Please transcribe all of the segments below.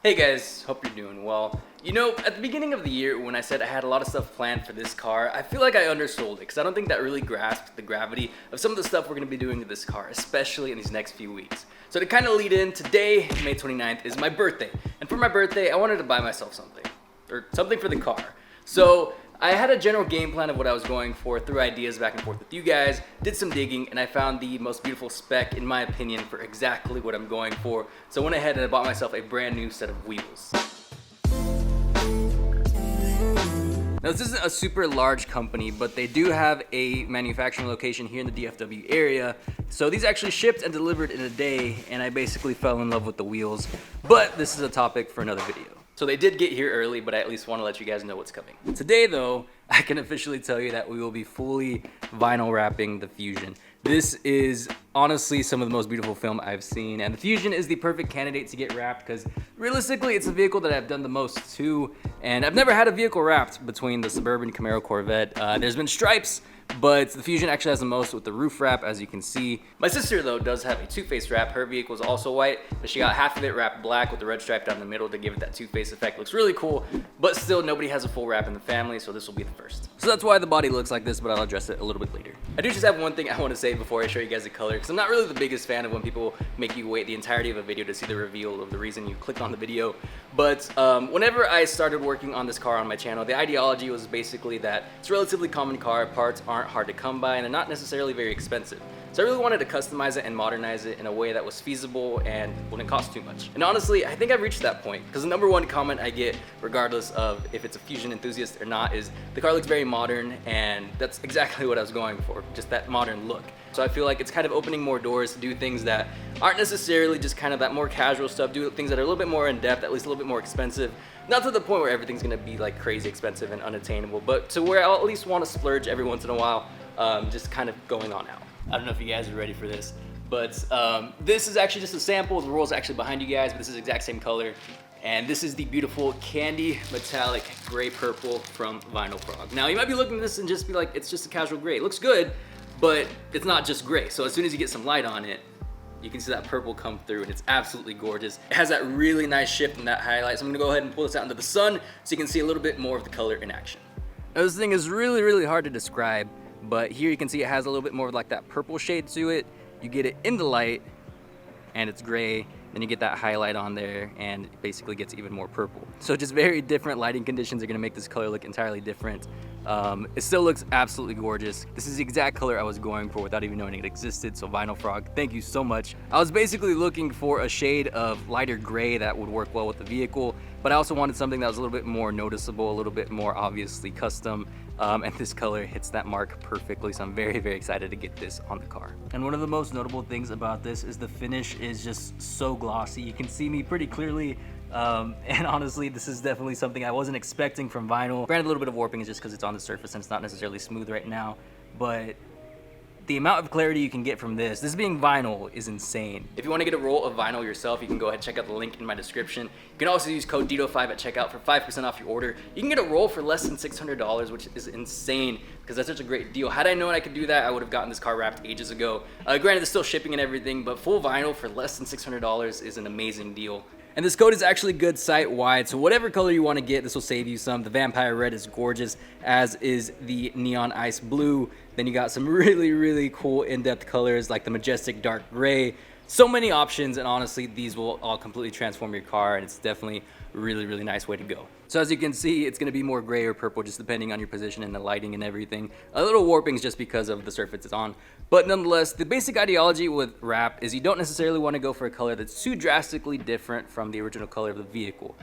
Hey guys, hope you're doing well. You know, at the beginning of the year when I said I had a lot of stuff planned for this car, I feel like I undersold it because I don't think that really grasped the gravity of some of the stuff we're going to be doing to this car, especially in these next few weeks. So to kind of lead in, today, May 29th, is my birthday. And for my birthday, I wanted to buy myself something. Or something for the car. So I had a general game plan of what I was going for, threw ideas back and forth with you guys, did some digging, and I found the most beautiful spec, in my opinion, for exactly what I'm going for. So I went ahead and I bought myself a brand new set of wheels. Now this isn't a super large company, but they do have a manufacturing location here in the DFW area. So these actually shipped and delivered in a day, and I basically fell in love with the wheels. But this is a topic for another video. So they did get here early, but I at least want to let you guys know what's coming. Today though, I can officially tell you that we will be fully vinyl wrapping the Fusion. This is honestly some of the most beautiful film I've seen, and the Fusion is the perfect candidate to get wrapped because realistically it's a vehicle that I've done the most to, and I've never had a vehicle wrapped between the Suburban, Camaro, Corvette. There's been stripes, but the Fusion actually has the most with the roof wrap, as you can see. My sister though does have a two-face wrap. Her vehicle is also white, but she got half of it wrapped black with the red stripe down the middle to give it that two-face effect. Looks really cool, but still nobody has a full wrap in the family, so this will be the first. So that's why the body looks like this, but I'll address it a little bit later. I do just have one thing I want to say before I show you guys the color, because I'm not really the biggest fan of when people make you wait the entirety of a video to see the reveal of the reason you clicked on the video. But whenever I started working on this car on my channel, the ideology was basically that it's a relatively common car, parts aren't hard to come by, and they're not necessarily very expensive. So I really wanted to customize it and modernize it in a way that was feasible and wouldn't cost too much. And honestly, I think I've reached that point, because the number one comment I get, regardless of if it's a Fusion enthusiast or not, is the car looks very modern, and that's exactly what I was going for, just that modern look. So I feel like it's kind of opening more doors to do things that aren't necessarily just kind of that more casual stuff, do things that are a little bit more in depth, at least a little bit more expensive. Not to the point where everything's gonna be like crazy expensive and unattainable, but to where I'll at least want to splurge every once in a while, just kind of going on out. I don't know if you guys are ready for this, but this is actually just a sample. The roll's actually behind you guys, but this is the exact same color. And this is the beautiful candy metallic gray purple from Vinyl Frog. Now you might be looking at this and just be like, it's just a casual gray. It looks good, but it's not just gray. So as soon as you get some light on it, you can see that purple come through, and it's absolutely gorgeous. It has that really nice shift and that highlight. So I'm gonna go ahead and pull this out into the sun so you can see a little bit more of the color in action. Now this thing is really, really hard to describe, but here you can see it has a little bit more of like that purple shade to it. You get it in the light and it's gray, then you get that highlight on there and it basically gets even more purple. So just very different lighting conditions are gonna make this color look entirely different. It still looks absolutely gorgeous. This is the exact color I was going for without even knowing it existed, so Vinyl Frog, thank you so much. I was basically looking for a shade of lighter gray that would work well with the vehicle, but I also wanted something that was a little bit more noticeable, a little bit more obviously custom, and this color hits that mark perfectly, so I'm very, very excited to get this on the car. And one of the most notable things about this is the finish is just so glossy. You can see me pretty clearly. And honestly, this is definitely something I wasn't expecting from vinyl. Granted, a little bit of warping is just because it's on the surface and it's not necessarily smooth right now, but the amount of clarity you can get from this being vinyl, is insane. If you want to get a roll of vinyl yourself, you can go ahead and check out the link in my description. You can also use code DITO5 at checkout for 5% off your order. You can get a roll for less than $600, which is insane because that's such a great deal. Had I known I could do that, I would have gotten this car wrapped ages ago. Granted, it's still shipping and everything, but full vinyl for less than $600 is an amazing deal. And this code is actually good site-wide, so whatever color you want to get, this will save you some. The Vampire Red is gorgeous, as is the Neon Ice Blue. Then you got some really, really cool in-depth colors like the Majestic Dark Gray. So many options, and honestly, these will all completely transform your car, and it's definitely a really, really nice way to go. So as you can see, it's going to be more gray or purple, just depending on your position and the lighting and everything. A little warping is just because of the surface it's on. But nonetheless, the basic ideology with wrap is you don't necessarily want to go for a color that's too drastically different from the original color of the vehicle.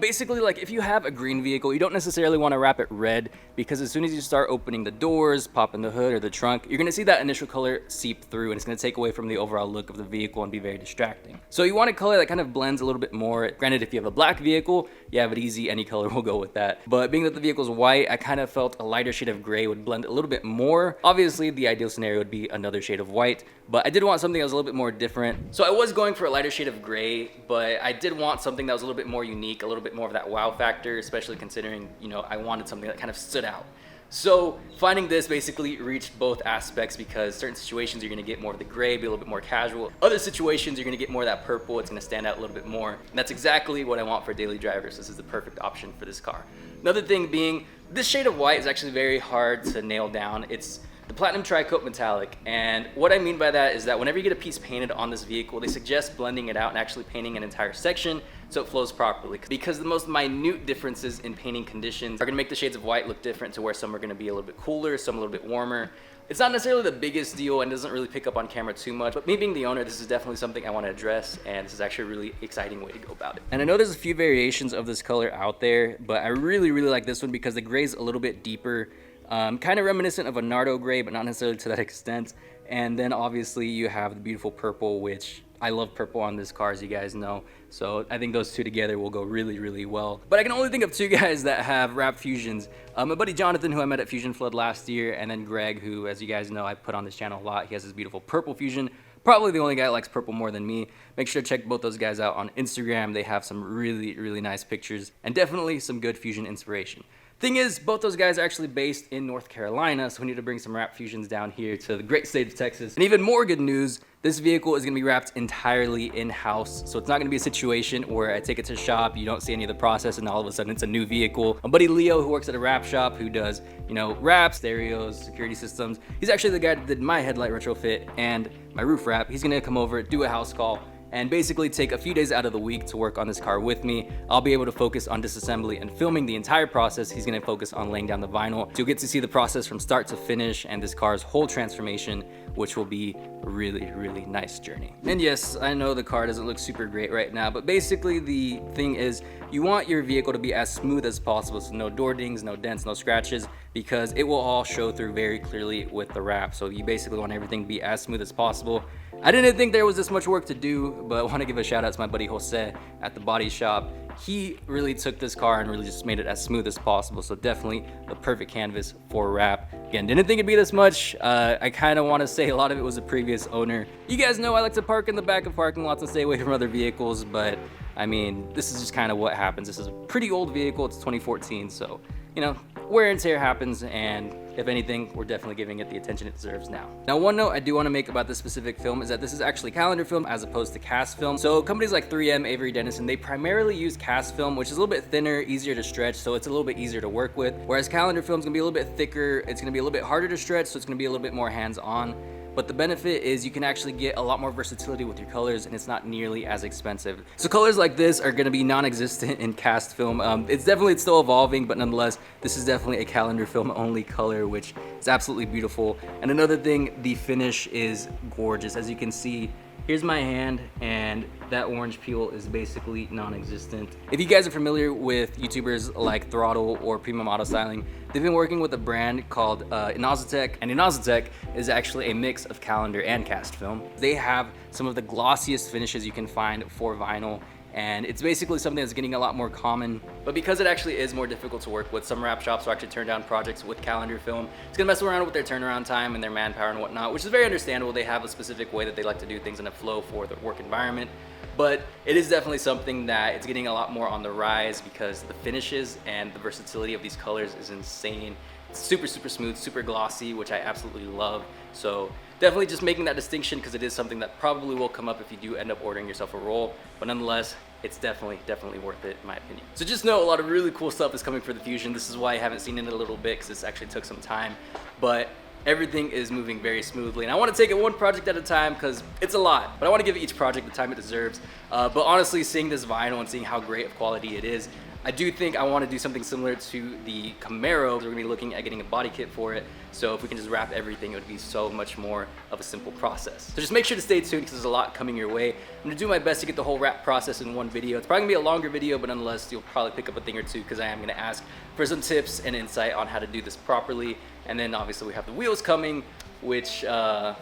Basically, like if you have a green vehicle, you don't necessarily want to wrap it red, because as soon as you start opening the doors, popping the hood or the trunk, you're going to see that initial color seep through, and it's going to take away from the overall look of the vehicle and be very distracting. So you want a color that kind of blends a little bit more. Granted, if you have a black vehicle, you have it easy, any color will go with that. But being that the vehicle's white, I kind of felt a lighter shade of gray would blend a little bit more. Obviously, the ideal scenario would be another shade of white, but I did want something that was a little bit more different. So I was going for a lighter shade of gray, but I did want something that was a little bit more unique, a little bit more of that wow factor, especially considering, you know, I wanted something that kind of stood out. So finding this basically reached both aspects, because certain situations you're gonna get more of the gray, be a little bit more casual. Other situations you're gonna get more of that purple, it's gonna stand out a little bit more. And that's exactly what I want for daily drivers. This is the perfect option for this car. Another thing being, this shade of white is actually very hard to nail down. It's the Platinum Tri-Coat Metallic, and what I mean by that is that whenever you get a piece painted on this vehicle, they suggest blending it out and actually painting an entire section so it flows properly, because the most minute differences in painting conditions are going to make the shades of white look different, to where some are going to be a little bit cooler, some a little bit warmer. It's not necessarily the biggest deal and doesn't really pick up on camera too much, but me being the owner, this is definitely something I want to address, and this is actually a really exciting way to go about it. And I know there's a few variations of this color out there, but I really like this one because the gray is a little bit deeper. Kind of reminiscent of a Nardo gray, but not necessarily to that extent. And then obviously you have the beautiful purple, which I love purple on this car, as you guys know. So I think those two together will go really well. But I can only think of two guys that have wrap fusions. My buddy Jonathan, who I met at Fusion Flood last year, and then Greg, who, as you guys know, I put on this channel a lot. He has this beautiful purple fusion. Probably the only guy that likes purple more than me. Make sure to check both those guys out on Instagram. They have some really nice pictures and definitely some good fusion inspiration. Thing is, both those guys are actually based in North Carolina, so we need to bring some wrap fusions down here to the great state of Texas. And even more good news, this vehicle is gonna be wrapped entirely in-house, so it's not gonna be a situation where I take it to the shop, you don't see any of the process, and all of a sudden it's a new vehicle. My buddy Leo, who works at a wrap shop, who does, you know, wraps, stereos, security systems, he's actually the guy that did my headlight retrofit and my roof wrap. He's gonna come over, do a house call, and basically take a few days out of the week to work on this car with me. I'll be able to focus on disassembly and filming the entire process. He's gonna focus on laying down the vinyl. So you'll get to see the process from start to finish and this car's whole transformation, which will be a really nice journey. And yes, I know the car doesn't look super great right now, but basically the thing is, you want your vehicle to be as smooth as possible, so no door dings, no dents, no scratches, because it will all show through very clearly with the wrap. So you basically want everything to be as smooth as possible. I didn't think there was this much work to do, but I want to give a shout out to my buddy Jose at the body shop. He really took this car and really just made it as smooth as possible, so definitely the perfect canvas for wrap. Again, didn't think it'd be this much. I kind of want to say a lot of it was the previous owner. You guys know I like to park in the back of parking lots and stay away from other vehicles, but I mean, this is just kind of what happens. This is a pretty old vehicle, it's 2014, so, you know, wear and tear happens, and if anything, we're definitely giving it the attention it deserves now. Now, one note I do want to make about this specific film is that this is actually calendar film as opposed to cast film. So companies like 3M, Avery Dennison, they primarily use cast film, which is a little bit thinner, easier to stretch, so it's a little bit easier to work with. Whereas calendar film is gonna be a little bit thicker, it's gonna be a little bit harder to stretch, so it's gonna be a little bit more hands-on. But the benefit is you can actually get a lot more versatility with your colors, and it's not nearly as expensive. So colors like this are gonna be non-existent in cast film. It's still evolving, but nonetheless, this is definitely a calendar film only color, which is absolutely beautiful. And another thing, the finish is gorgeous. As you can see, here's my hand, and that orange peel is basically non-existent. If you guys are familiar with YouTubers like Throttle or Premium Auto Styling, they've been working with a brand called Inozitech, and Inozitech is actually a mix of calendar and cast film. They have some of the glossiest finishes you can find for vinyl, and it's basically something that's getting a lot more common. But because it actually is more difficult to work with, some wrap shops will actually turn down projects with calendar film. It's gonna mess around with their turnaround time and their manpower and whatnot, which is very understandable. They have a specific way that they like to do things in a flow for their work environment. But it is definitely something that it's getting a lot more on the rise, because the finishes and the versatility of these colors is insane. It's super smooth, super glossy, which I absolutely love. So definitely just making that distinction, because it is something that probably will come up if you do end up ordering yourself a roll. But nonetheless, it's definitely worth it in my opinion. So just know a lot of really cool stuff is coming for the Fusion. This is why I haven't seen it in a little bit, because this actually took some time. But everything is moving very smoothly, and I want to take it one project at a time because it's a lot, but I want to give each project the time it deserves. But honestly, seeing this vinyl and seeing how great of quality it is, I do think I want to do something similar to the Camaro. We're going to be looking at getting a body kit for it, so if we can just wrap everything, it would be so much more of a simple process. So just make sure to stay tuned, because there's a lot coming your way. I'm going to do my best to get the whole wrap process in one video. It's probably going to be a longer video, but nonetheless, you'll probably pick up a thing or two, because I am going to ask for some tips and insight on how to do this properly. And then obviously we have the wheels coming, which I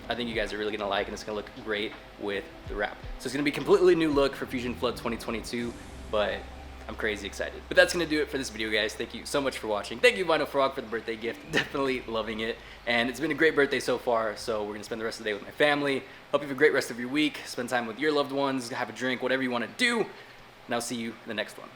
think you guys are really going to like, and it's going to look great with the wrap. So it's going to be a completely new look for Fusion Flood 2022, but I'm crazy excited. But that's gonna do it for this video, guys. Thank you so much for watching. Thank you, Vinyl Frog, for the birthday gift. Definitely loving it. And it's been a great birthday so far, so we're gonna spend the rest of the day with my family. Hope you have a great rest of your week. Spend time with your loved ones, have a drink, whatever you wanna do. And I'll see you in the next one.